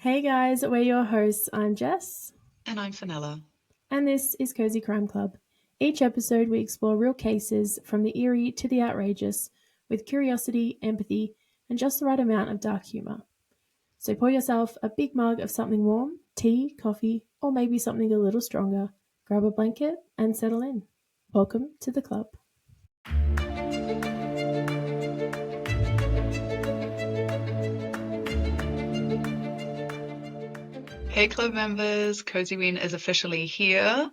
Hey guys, we're your hosts. I'm Jess, And I'm Fenella. and this is Cozy Crime Club. Each episode, we explore real cases from the eerie to the outrageous with curiosity, empathy, and just the right amount of dark humour. So pour yourself a big mug of something warm, tea, coffee, or maybe something a little stronger. Grab a blanket and settle in. Welcome to the club. Hey club members, COSYWEEN is officially here.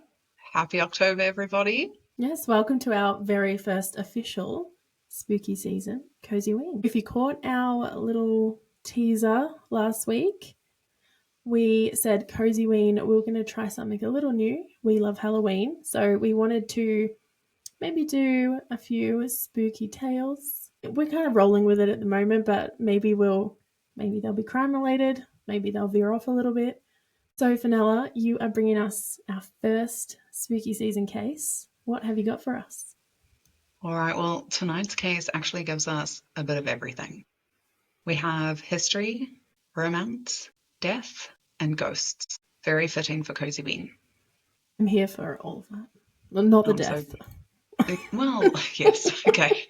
Happy October, everybody. Yes, welcome to our very first official spooky season, COSYWEEN. If you caught our little teaser last week, we said COSYWEEN, we were going to try something a little new. We love Halloween, so we wanted to maybe do a few spooky tales. We're kind of rolling with it at the moment, but maybe they'll be crime related, maybe they'll veer off a little bit. So Fenella, you are bringing us our first spooky season case. What have you got for us? All right, well, tonight's case actually gives us a bit of everything. We have history, romance, death, and ghosts. Very fitting for COSYWEEN. I'm here for all of that. Well, not the death. Well, yes, okay.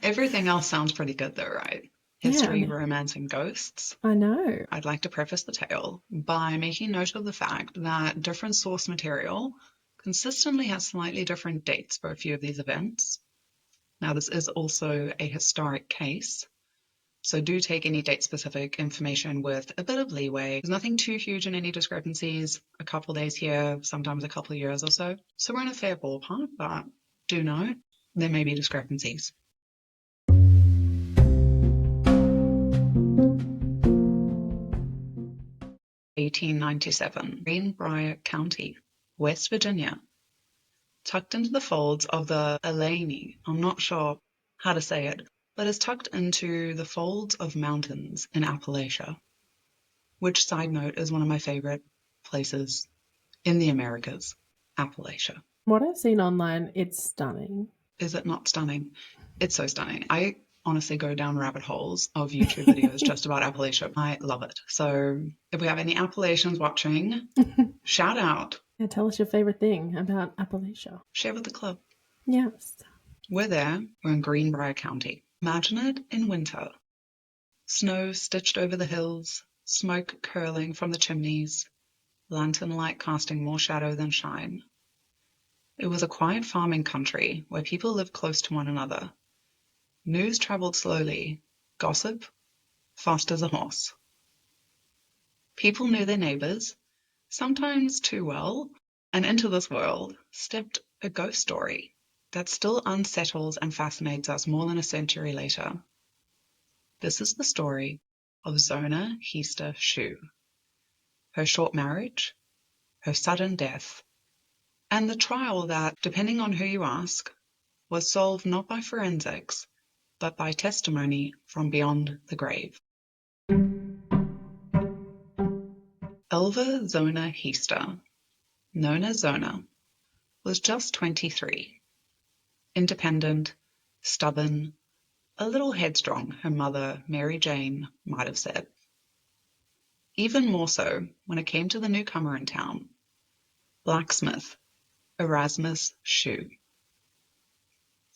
Everything else sounds pretty good though, right? History, Yeah, romance, and ghosts. I know. I'd like to preface the tale by making note of the fact that different source material consistently has slightly different dates for a few of these events. Now, this is also a historic case, so do take any date-specific information with a bit of leeway. There's nothing too huge in any discrepancies, a couple of days here, sometimes a couple of years or so. So we're in a fair ballpark, but do note there may be discrepancies. 1897, Greenbrier County, West Virginia, tucked into the folds of the Allegheny, I'm not sure how to say it, but is tucked into the folds of mountains in Appalachia, which, side note, is one of my favorite places in the Americas, Appalachia. What I've seen online, it's stunning. Is it not stunning? It's so stunning. I honestly go down rabbit holes of YouTube videos just about Appalachia. I love it. So if we have any Appalachians watching, shout out. Yeah, tell us your favorite thing about Appalachia. Share with the club. Yes. We're there. We're in Greenbrier County. Imagine it in winter. Snow stitched over the hills, smoke curling from the chimneys, lantern light casting more shadow than shine. It was a quiet farming country where people lived close to one another. News traveled slowly, gossip fast as a horse. People knew their neighbors, sometimes too well, and into this world stepped a ghost story that still unsettles and fascinates us more than a century later. This is the story of Zona Heaster Shue, her short marriage, her sudden death, and the trial that, depending on who you ask, was solved not by forensics, but by testimony from beyond the grave. Elva Zona Heaster, known as Zona, was just 23. Independent, stubborn, a little headstrong, her mother, Mary Jane, might have said. Even more so when it came to the newcomer in town, blacksmith Erasmus Shue.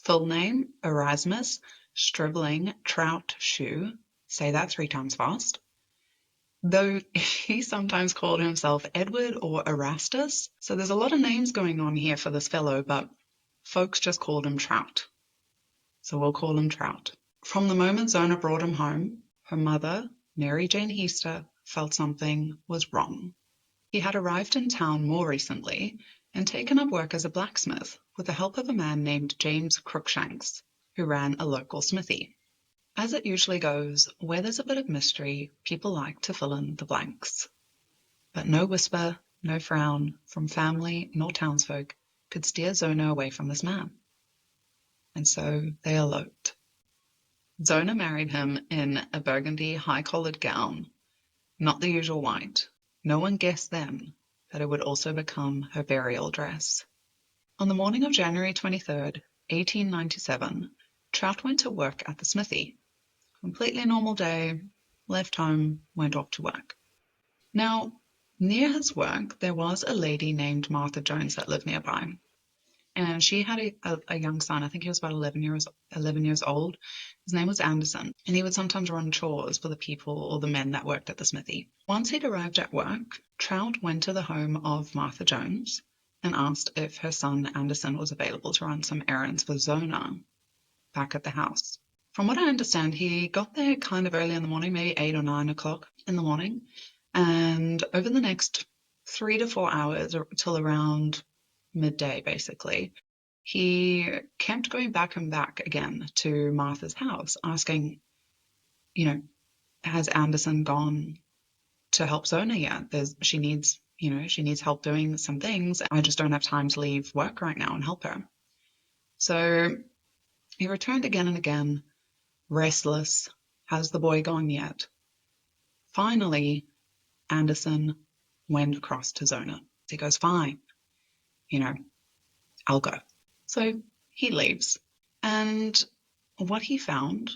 Full name, Erasmus Stribling Trout Shue. Say that 3 times fast. Though he sometimes called himself Edward or Erastus, so there's a lot of names going on here for this fellow, but folks just called him Trout. So we'll call him Trout. From the moment Zona brought him home, her mother, Mary Jane Heaster, felt something was wrong. He had arrived in town more recently and taken up work as a blacksmith with the help of a man named James Crookshanks, who ran a local smithy. As it usually goes, where there's a bit of mystery, people like to fill in the blanks. But no whisper, no frown from family nor townsfolk could steer Zona away from this man. And so they eloped. Zona married him in a burgundy high-collared gown, not the usual white. No one guessed then that it would also become her burial dress. On the morning of January 23rd, 1897, Trout went to work at the smithy. Completely normal day, left home, went off to work. Now, near his work, there was a lady named Martha Jones that lived nearby. And she had a young son. I think he was about 11 years old. His name was Anderson, and he would sometimes run chores for the people or the men that worked at the smithy. Once he'd arrived at work, Trout went to the home of Martha Jones and asked if her son Anderson was available to run some errands for Zona back at the house. From what I understand, he got there kind of early in the morning, maybe 8 or 9 o'clock in the morning, and over the next 3 to 4 hours, or till around midday, basically, he kept going back and back again to Martha's house, asking, has Anderson gone to help Zona yet? She needs help doing some things. I just don't have time to leave work right now and help her. So he returned again and again, restless. Has the boy gone yet? Finally, Anderson went across to Zona. He goes, fine, I'll go. So he leaves. And what he found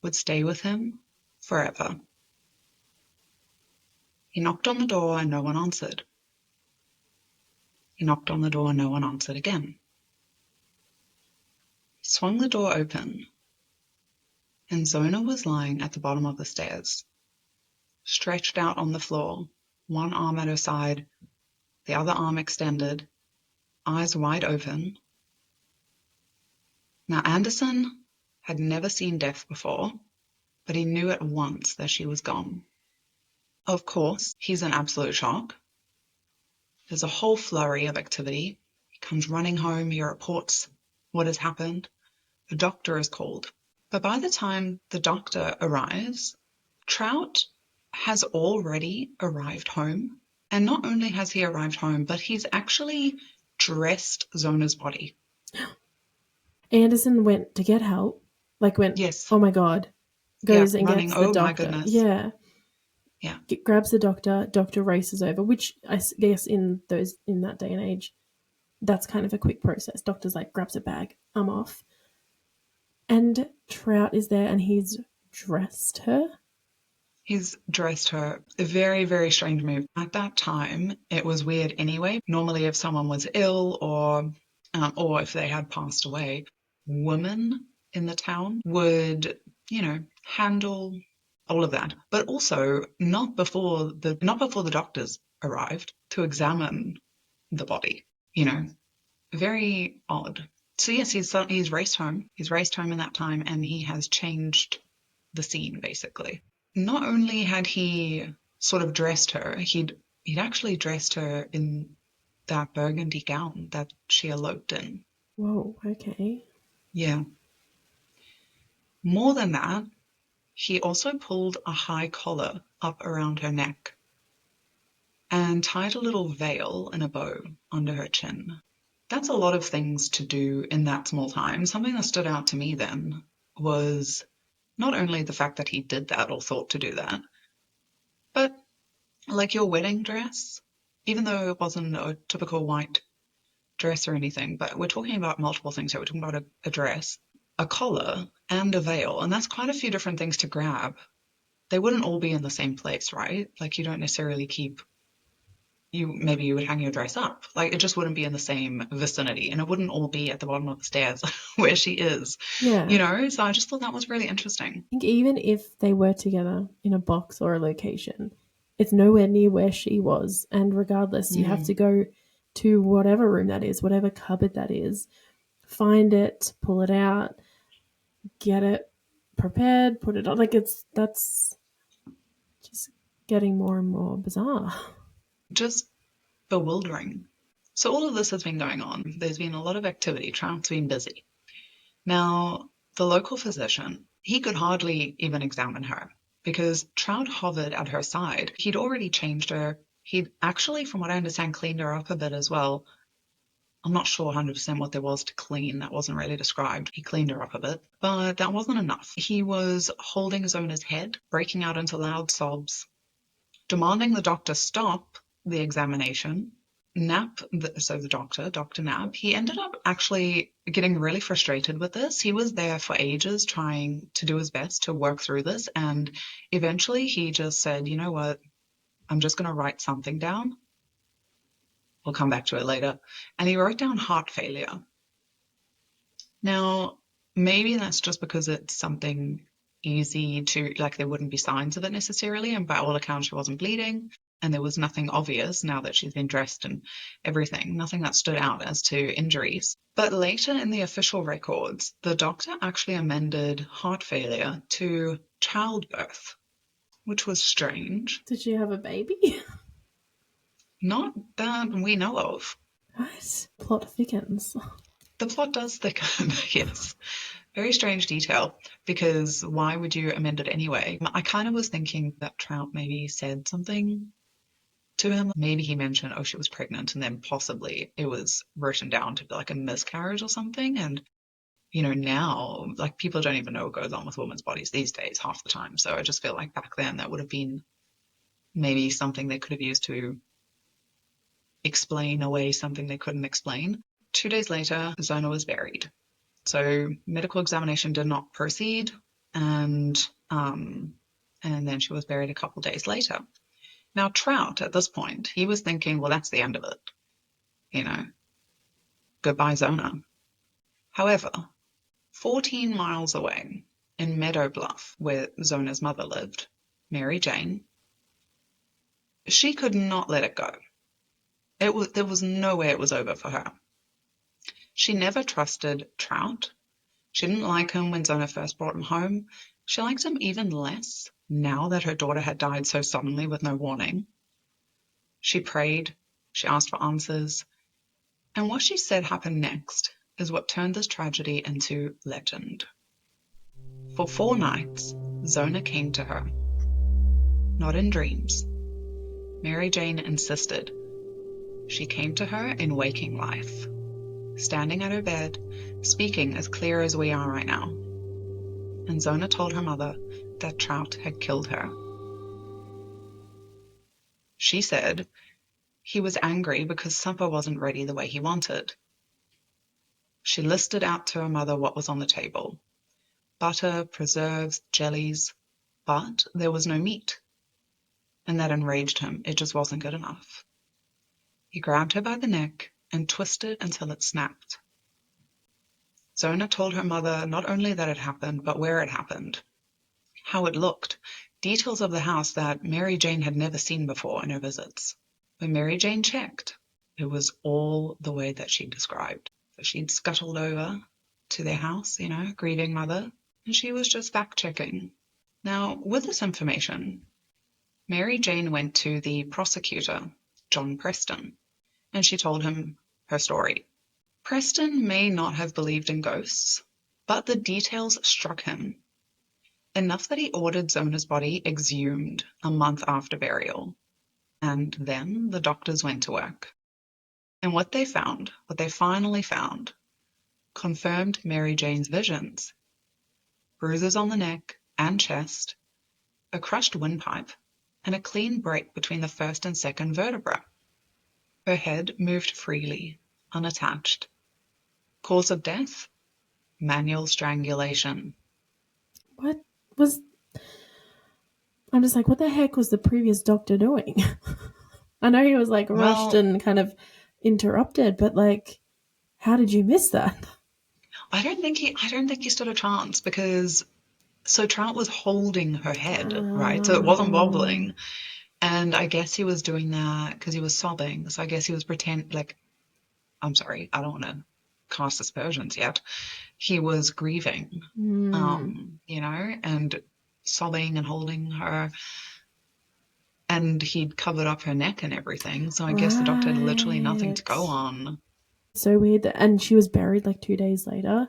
would stay with him forever. He knocked on the door and no one answered. He knocked on the door and no one answered again. He swung the door open, and Zona was lying at the bottom of the stairs, stretched out on the floor, one arm at her side, the other arm extended, eyes wide open. Now, Anderson had never seen death before, but he knew at once that she was gone. Of course, he's in absolute shock. There's a whole flurry of activity. He comes running home, he reports what has happened. The doctor is called. But by the time the doctor arrives, Trout has already arrived home. And not only has he arrived home, but he's actually dressed Zona's body. Anderson went to get help. Yes. Oh my God. Goes and running, gets the doctor. My goodness. Yeah. Yeah. Grabs the doctor races over, which I guess in that day and age, that's kind of a quick process. Doctor's grabs a bag, I'm off. And Trout is there and he's dressed her. He's dressed her. A very, very strange move. At that time, it was weird anyway. Normally, if someone was ill or if they had passed away, women in the town would, handle all of that. But also not before the doctors arrived to examine the body. Very odd. So yes, he's raced home. He's raced home in that time, and he has changed the scene basically. Not only had he sort of dressed her, he'd actually dressed her in that burgundy gown that she eloped in. Whoa, okay. Yeah. More than that, he also pulled a high collar up around her neck and tied a little veil in a bow under her chin. That's a lot of things to do in that small time. Something that stood out to me then was not only the fact that he did that or thought to do that, but like your wedding dress, even though it wasn't a typical white dress or anything, but we're talking about multiple things here. We're talking about a dress, a collar, and a veil, and that's quite a few different things to grab. They wouldn't all be in the same place, right? You don't necessarily maybe you would hang your dress up. It just wouldn't be in the same vicinity, and it wouldn't all be at the bottom of the stairs where she is. Yeah. So I just thought that was really interesting. I think even if they were together in a box or a location, it's nowhere near where she was. And regardless, you have to go to whatever room that is, whatever cupboard that is, find it, pull it out, get it prepared, put it on. That's just getting more and more bizarre. Just bewildering. So all of this has been going on. There's been a lot of activity. Trout's been busy. Now, the local physician, he could hardly even examine her because Trout hovered at her side. He'd already changed her. He'd actually, from what I understand, cleaned her up a bit as well. I'm not sure 100% what there was to clean. That wasn't really described. He cleaned her up a bit, but that wasn't enough. He was holding Zona's head, breaking out into loud sobs, demanding the doctor stop the examination. The doctor, Dr. Knapp, he ended up actually getting really frustrated with this. He was there for ages trying to do his best to work through this, and eventually he just said, you know what, I'm just going to write something down. We'll come back to it later. And he wrote down heart failure. Now, maybe that's just because it's something easy to, like, there wouldn't be signs of it necessarily, and by all accounts she wasn't bleeding, and there was nothing obvious now that she's been dressed and everything, nothing that stood out as to injuries. But later in the official records, the doctor actually amended heart failure to childbirth, which was strange. Did she have a baby? Not that we know of. Right. Plot thickens. The plot does thicken, yes. Very strange detail, because why would you amend it anyway? I kind of was thinking that Trout maybe said something to him. Maybe he mentioned, oh, she was pregnant, and then possibly it was written down to be like a miscarriage or something. And, you know, now, like, people don't even know what goes on with women's bodies these days half the time. So I just feel like back then that would have been maybe something they could have used to explain away something they couldn't explain. 2 days later, Zona was buried. So medical examination did not proceed, and then she was buried a couple days later. Now, Trout, at this point, he was thinking, well, that's the end of it. You know, goodbye, Zona. However, 14 miles away in Meadow Bluff, where Zona's mother lived, Mary Jane, she could not let it go. There was no way it was over for her. She never trusted Trout. She didn't like him when Zona first brought him home. She liked him even less now that her daughter had died so suddenly with no warning. She prayed. She asked for answers. And what she said happened next is what turned this tragedy into legend. For 4 nights, Zona came to her. Not in dreams. Mary Jane insisted. She came to her in waking life, standing at her bed, speaking as clear as we are right now. And Zona told her mother that Trout had killed her. She said he was angry because supper wasn't ready the way he wanted. She listed out to her mother what was on the table: butter, preserves, jellies, but there was no meat. And that enraged him. It just wasn't good enough. He grabbed her by the neck and twisted until it snapped. Zona told her mother not only that it happened, but where it happened, how it looked, details of the house that Mary Jane had never seen before in her visits. When Mary Jane checked, it was all the way that she described. So she'd scuttled over to their house, you know, grieving mother, and she was just fact-checking. Now, with this information, Mary Jane went to the prosecutor, John Preston, and she told him her story. Preston may not have believed in ghosts, but the details struck him, enough that he ordered Zona's body exhumed a month after burial. And then the doctors went to work. And what they finally found, confirmed Mary Jane's visions. Bruises on the neck and chest, a crushed windpipe, and a clean break between the first and second vertebra. Her head moved freely, unattached. Cause of death? Manual strangulation. What was... I'm just like, what the heck was the previous doctor doing? I know he was like rushed and kind of interrupted, but like, how did you miss that? I don't think he stood a chance, because so Trout was holding her head, right? So it wasn't wobbling. And I guess he was doing that because he was sobbing. So I guess he was I'm sorry, I don't want to cast aspersions yet. He was grieving, you know, and sobbing and holding her. And he'd covered up her neck and everything. So I guess the doctor had literally nothing to go on. So weird. And she was buried like 2 days later.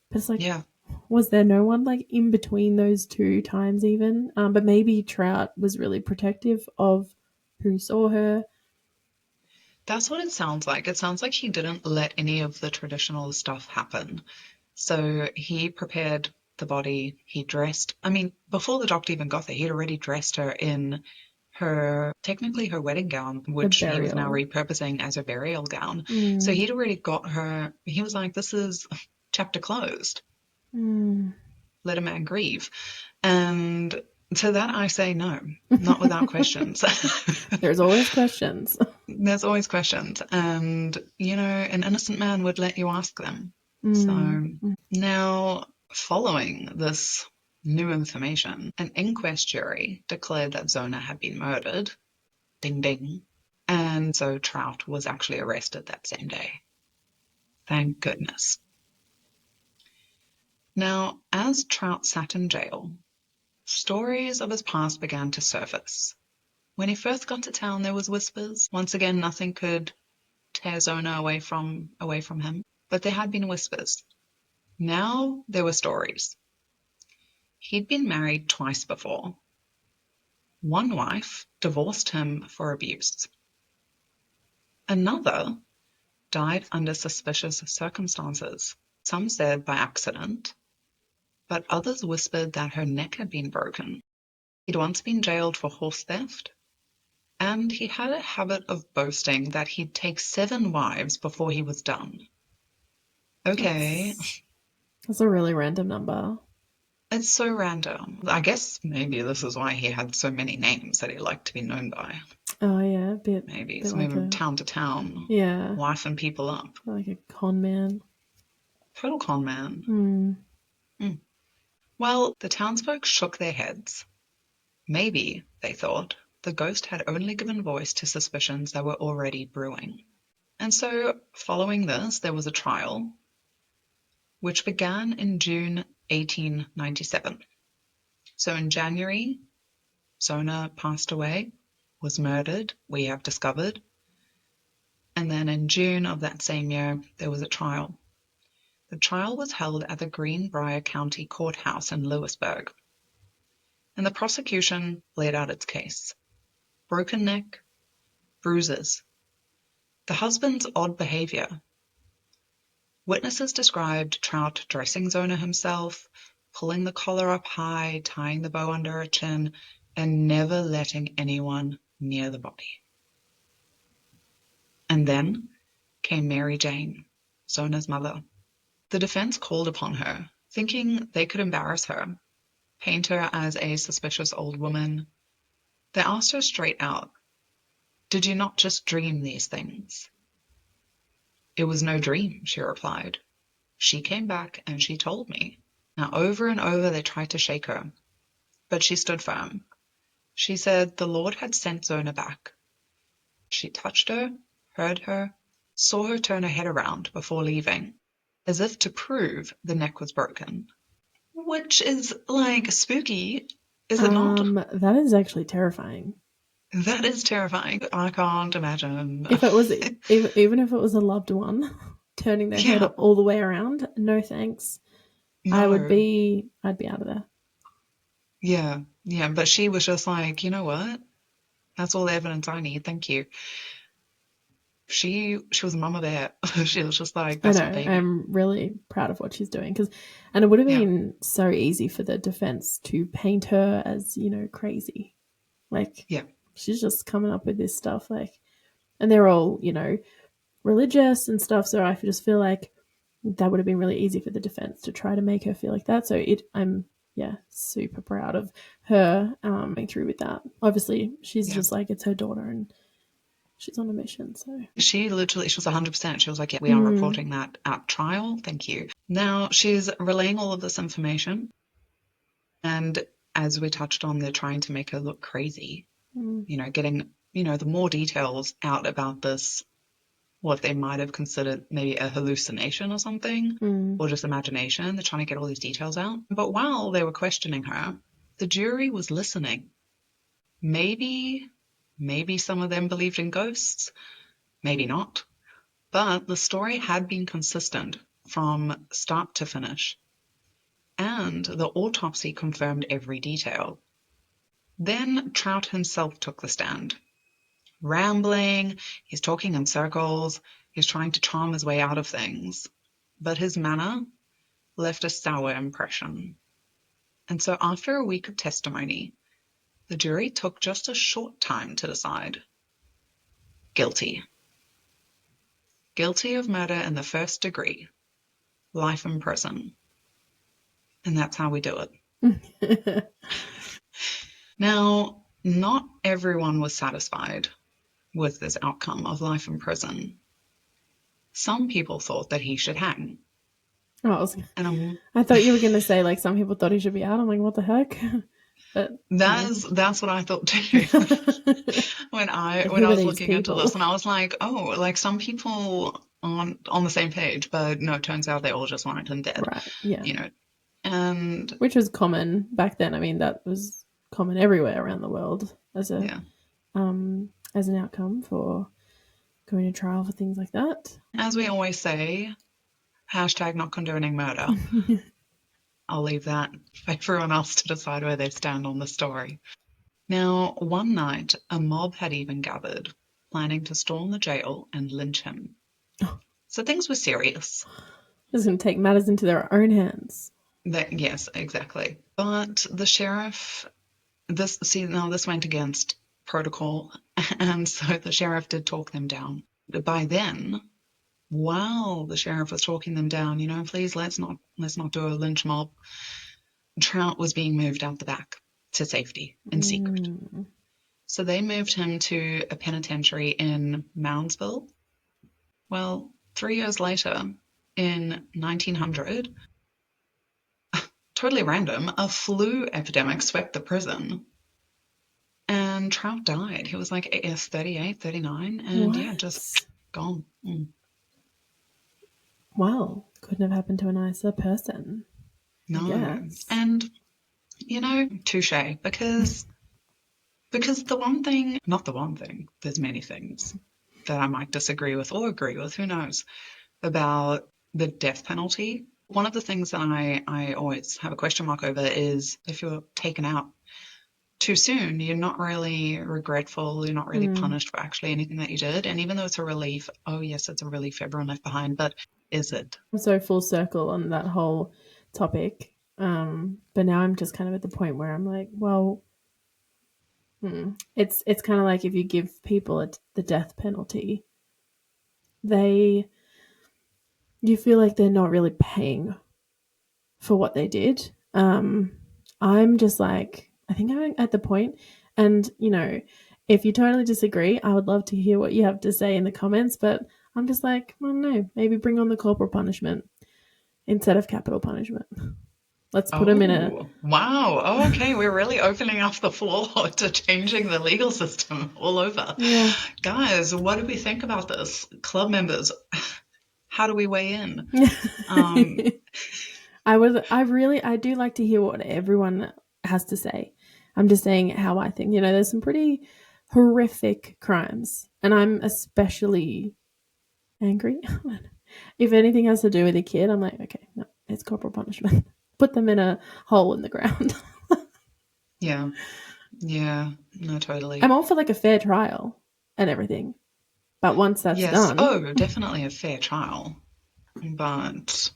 But it's like, yeah. Was there no one like in between those 2 times even? But maybe Trout was really protective of who saw her. That's what it sounds like. It sounds like he didn't let any of the traditional stuff happen. So he prepared the body, he dressed. I mean, before the doctor even got there, he'd already dressed her in technically her wedding gown, which he was now repurposing as a burial gown. So he'd already got her. He was like, this is chapter closed. Let a man grieve. And To that I say no, not without questions. There's always questions. There's always questions. And, an innocent man would let you ask them. So now, following this new information, an inquest jury declared that Zona had been murdered. Ding, ding. And so Trout was actually arrested that same day. Thank goodness. Now, as Trout sat in jail, stories of his past began to surface. When he first got to town, there was whispers. Once again, nothing could tear Zona away from him, but there had been whispers. Now there were stories. He'd been married twice before. One wife divorced him for abuse. Another died under suspicious circumstances. Some said by accident, but others whispered that her neck had been broken. He'd once been jailed for horse theft, and he had a habit of boasting that he'd take 7 wives before he was done. Okay. That's a really random number. It's so random. I guess maybe this is why he had so many names that he liked to be known by. Oh, yeah, a bit. Maybe bit he's like moving town to town, yeah, wifing people up. like a con man. Total con man. Well, the townsfolk shook their heads. Maybe, they thought, the ghost had only given voice to suspicions that were already brewing. And so, following this, there was a trial, which began in June 1897. So in January, Zona passed away, was murdered, we have discovered. And then in June of that same year, there was a trial. The trial was held at the Greenbrier County Courthouse in Lewisburg. And the prosecution laid out its case. Broken neck, bruises. The husband's odd behavior. Witnesses described Trout dressing Zona himself, pulling the collar up high, tying the bow under her chin, and never letting anyone near the body. And then came Mary Jane, Zona's mother. The defense called upon her, thinking they could embarrass her, paint her as a suspicious old woman. They asked her straight out, "Did you not just dream these things?" "It was no dream," she replied. "She came back and she told me." Now, over and over they tried to shake her, but she stood firm. She said the Lord had sent Zona back. She touched her, heard her, saw her turn her head around before leaving, as if to prove the neck was broken. Which is, spooky, is it not? That is actually terrifying. That is terrifying. I can't imagine. If it was, even if it was a loved one, turning their head all the way around, no thanks. No. I'd be out of there. Yeah, but she was just like, you know what? That's all the evidence I need. Thank you. She was a mama bear. She was just like, that's my baby. I'm really proud of what she's doing and it would have been so easy for the defense to paint her as, crazy. She's just coming up with this stuff, and they're all, religious and stuff. So I just feel like that would have been really easy for the defense to try to make her feel like that. So I'm super proud of her going through with that. Obviously, she's just like, it's her daughter and she's on a mission. So she was 100%. She was like, yeah, we are reporting that at trial. Thank you. Now she's relaying all of this information. And as we touched on, they're trying to make her look crazy, getting, the more details out about this, what they might have considered maybe a hallucination or something, or just imagination. They're trying to get all these details out. But while they were questioning her, the jury was listening. Maybe some of them believed in ghosts, maybe not. But the story had been consistent from start to finish. And the autopsy confirmed every detail. Then Trout himself took the stand. Rambling, he's talking in circles, he's trying to charm his way out of things. But his manner left a sour impression. And so after a week of testimony, the jury took just a short time to decide. Guilty. Guilty of murder in the first degree. Life in prison. And that's how we do it. Now, not everyone was satisfied with this outcome of life in prison. Some people thought that he should hang. Oh, And I thought you were going to say, like, some people thought he should be out. I'm like, what the heck? But that's what I thought too. when I was looking into this, and I was like, oh, like some people aren't on the same page, but no, it turns out they all just wanted him dead. Right, yeah. You know, and which was common back then. I mean, that was common everywhere around the world as a as an outcome for going to trial for things like that. As we always say, hashtag not condoning murder. I'll leave that for everyone else to decide where they stand on the story. Now, one night, a mob had even gathered, planning to storm the jail and lynch him. So things were serious. Just going to take matters into their own hands. Yes, exactly. But the sheriff, this went against protocol, and so the sheriff did talk them down. By then, while the sheriff was talking them down, please let's not do a lynch mob, Trout was being moved out the back to safety in secret. So they moved him to a penitentiary in Moundsville. Well, 3 years later, in 1900, totally random, a flu epidemic swept the prison. And Trout died. He was like 38, 39, and just gone. Well, couldn't have happened to a nicer person. No. And, touche, because the one thing, not the one thing, there's many things that I might disagree with or agree with, who knows, about the death penalty. One of the things that I always have a question mark over is if you're taken out too soon, you're not really regretful, you're not really punished for actually anything that you did. And even though it's a relief, oh yes, it's a relief, everyone left behind, but is it? I'm so full circle on that whole topic. But now I'm just kind of at the point where I'm like, well, it's kind of like if you give people the death penalty, you feel like they're not really paying for what they did. I'm just like, I think I'm at the point, and if you totally disagree, I would love to hear what you have to say in the comments, but I'm just like, I don't know, maybe bring on the corporal punishment instead of capital punishment. Let's put them in a... Wow, okay, we're really opening up the floor to changing the legal system all over. Yeah. Guys, what do we think about this? Club members, how do we weigh in? I do like to hear what everyone has to say. I'm just saying how I think. There's some pretty horrific crimes, and I'm especially angry. If anything has to do with a kid, I'm like, okay, no, it's corporal punishment. Put them in a hole in the ground. Yeah, no, totally. I'm all for like a fair trial and everything, but once that's done, definitely a fair trial, but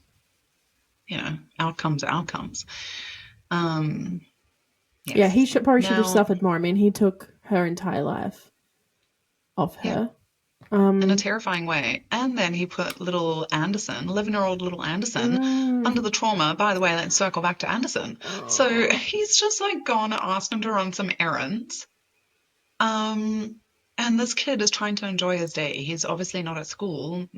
outcomes are outcomes. Yes. Yeah, he should have suffered more. I mean, he took her entire life off her. In a terrifying way. And then he put little Anderson, 11-year-old little Anderson, under the trauma. By the way, let's circle back to Anderson. So he's just like gone and asked him to run some errands. And this kid is trying to enjoy his day. He's obviously not at school.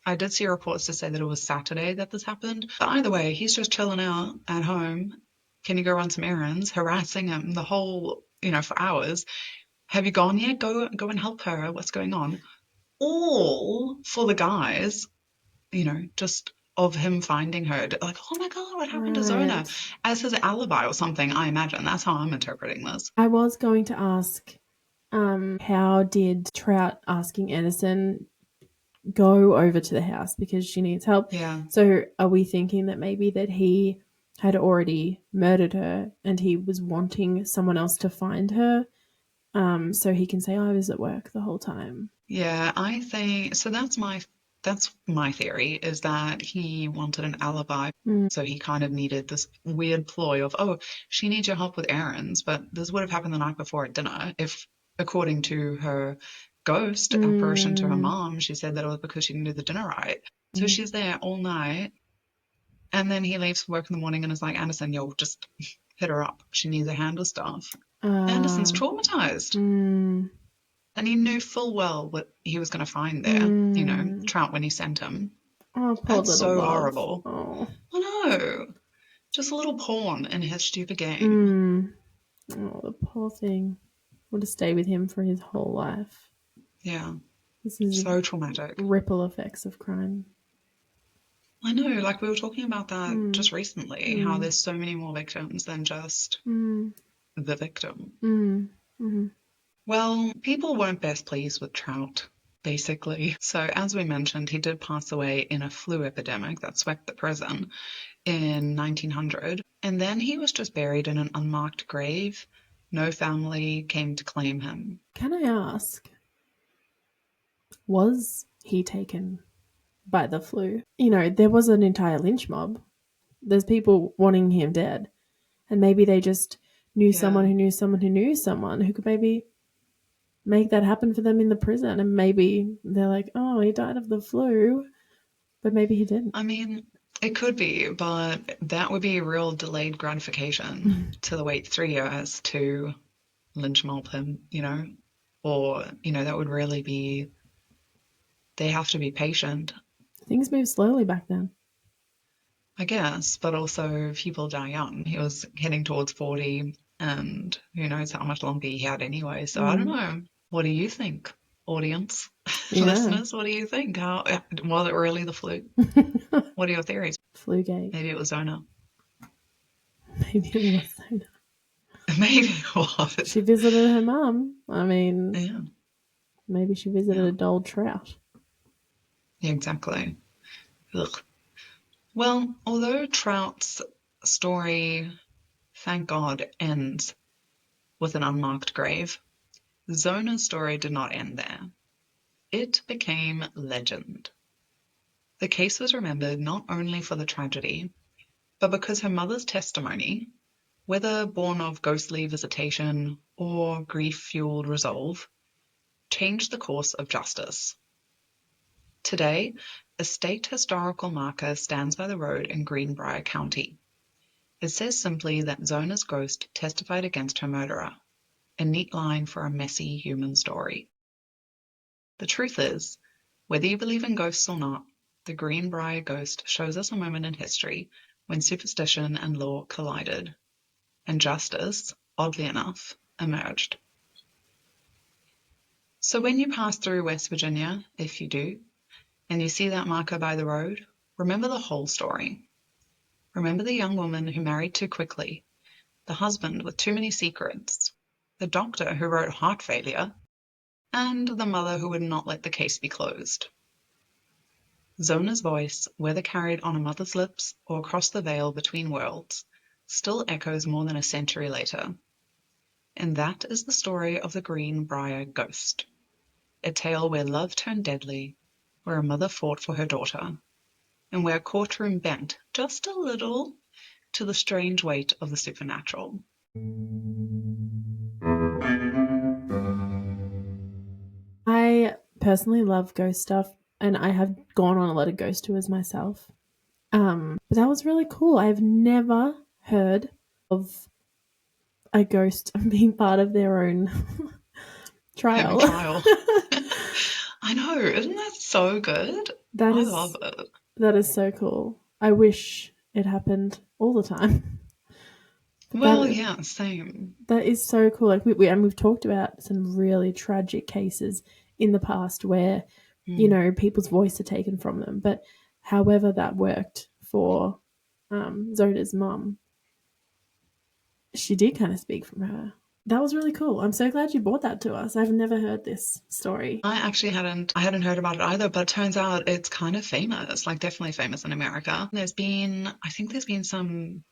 I did see reports to say that it was Saturday that this happened. But either way, he's just chilling out at home. Can you go run some errands? Harassing him the whole, for hours. Have you gone yet? Go and help her. What's going on? All for the guys, just of him finding her. Like, oh my God, what happened to Zona? As his alibi or something, I imagine. That's how I'm interpreting this. I was going to ask, how did Trout asking Anderson go over to the house because she needs help? Yeah. So are we thinking that maybe that he had already murdered her and he was wanting someone else to find her? So he can say, I was at work the whole time. Yeah, I think so. That's my theory, is that he wanted an alibi. So he kind of needed this weird ploy of, oh, she needs your help with errands, but this would have happened the night before at dinner. If, according to her ghost apparition to her mom, she said that it was because she didn't do the dinner right. So she's there all night. And then he leaves for work in the morning and is like, Anderson, you'll just hit her up. She needs a hand with stuff. Anderson's traumatized. Mm, And he knew full well what he was going to find there, trout when he sent him. Oh, poor That's little so love. horrible. Oh. I know. Just a little pawn in his stupid game. Oh, the poor thing. Will just stay with him for his whole life. Yeah. This is So traumatic. Ripple effects of crime. I know, like we were talking about that just recently, how there's so many more victims than just the victim. Mm-hmm. Well, people weren't best pleased with Trout, basically. So, as we mentioned, he did pass away in a flu epidemic that swept the prison in 1900. And then he was just buried in an unmarked grave. No family came to claim him. Can I ask, was he taken by the flu? There was an entire lynch mob. There's people wanting him dead. And maybe they just knew someone who knew someone who knew someone who could maybe make that happen for them in the prison. And maybe they're like, oh, he died of the flu. But maybe he didn't. I mean, it could be, but that would be a real delayed gratification to wait 3 years to lynch mob him, or, that would really be, they have to be patient. Things moved slowly back then. I guess, but also people die young. He was heading towards 40, and who knows how much longer he had anyway. So I don't know. What do you think, audience? Yeah. Listeners, what do you think? Was it really the flu? What are your theories? Flugate. Maybe it was Zona. Maybe it was Zona. Maybe it was. She visited her mum. I mean, Yeah. Maybe she visited old Trout. Yeah, exactly. Ugh. Well, although Trout's story, thank God, ends with an unmarked grave, Zona's story did not end there. It became legend. The case was remembered not only for the tragedy, but because her mother's testimony, whether born of ghostly visitation or grief-fueled resolve, changed the course of justice. Today, a state historical marker stands by the road in Greenbrier County. It says simply that Zona's ghost testified against her murderer, a neat line for a messy human story. The truth is, whether you believe in ghosts or not, the Greenbrier ghost shows us a moment in history when superstition and law collided, and justice, oddly enough, emerged. So when you pass through West Virginia, if you do, and you see that marker by the road, remember the whole story. Remember the young woman who married too quickly, the husband with too many secrets, the doctor who wrote heart failure, and the mother who would not let the case be closed. Zona's voice, whether carried on a mother's lips or across the veil between worlds, still echoes more than a century later. And that is the story of the Greenbrier ghost, a tale where love turned deadly, where a mother fought for her daughter, and where a courtroom bent just a little to the strange weight of the supernatural. I personally love ghost stuff, and I have gone on a lot of ghost tours myself. But that was really cool. I've never heard of a ghost being part of their own trial. I know, isn't that so good? I love it. That is so cool. I wish it happened all the time. Well, yeah, same. That is so cool. Like we've talked about some really tragic cases in the past where people's voice are taken from them. But however that worked for Zona's mum, she did kind of speak from her. That was really cool. I'm so glad you brought that to us. I've never heard this story. I actually hadn't heard about it either, but it turns out it's kind of famous, like definitely famous in America. I think there's been some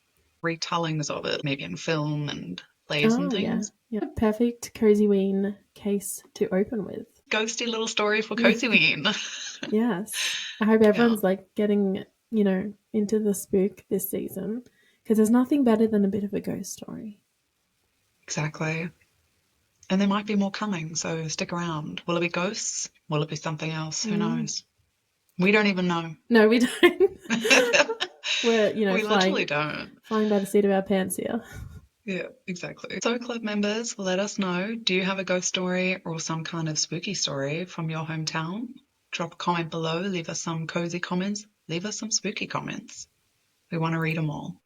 retellings of it, maybe in film and plays and things. Yeah. Perfect COSYWEEN case to open with. Ghosty little story for COSYWEEN. Yes. I hope everyone's getting, into the spook this season, because there's nothing better than a bit of a ghost story. Exactly. And there might be more coming, so stick around. Will it be ghosts? Will it be something else? Who knows? We don't even know. No, we don't. We're, we literally don't. Flying by the seat of our pants here. Yeah, exactly. So, club members, let us know. Do you have a ghost story or some kind of spooky story from your hometown? Drop a comment below, leave us some cozy comments, leave us some spooky comments. We want to read them all.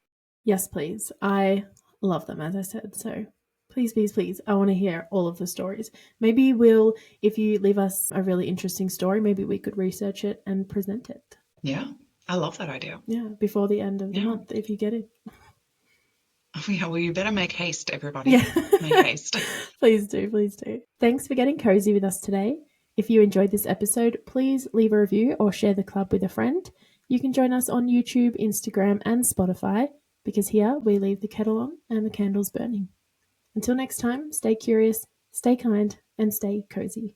Yes, please. I love them, as I said. So please, please, please, I want to hear all of the stories. Maybe if you leave us a really interesting story, maybe we could research it and present it. Yeah, I love that idea. Yeah, before the end of the month, if you get it. Yeah, well, you better make haste, everybody. Yeah. Make haste. Please do, please do. Thanks for getting cozy with us today. If you enjoyed this episode, please leave a review or share the club with a friend. You can join us on YouTube, Instagram, and Spotify, because here we leave the kettle on and the candles burning. Until next time, stay curious, stay kind, and stay cozy.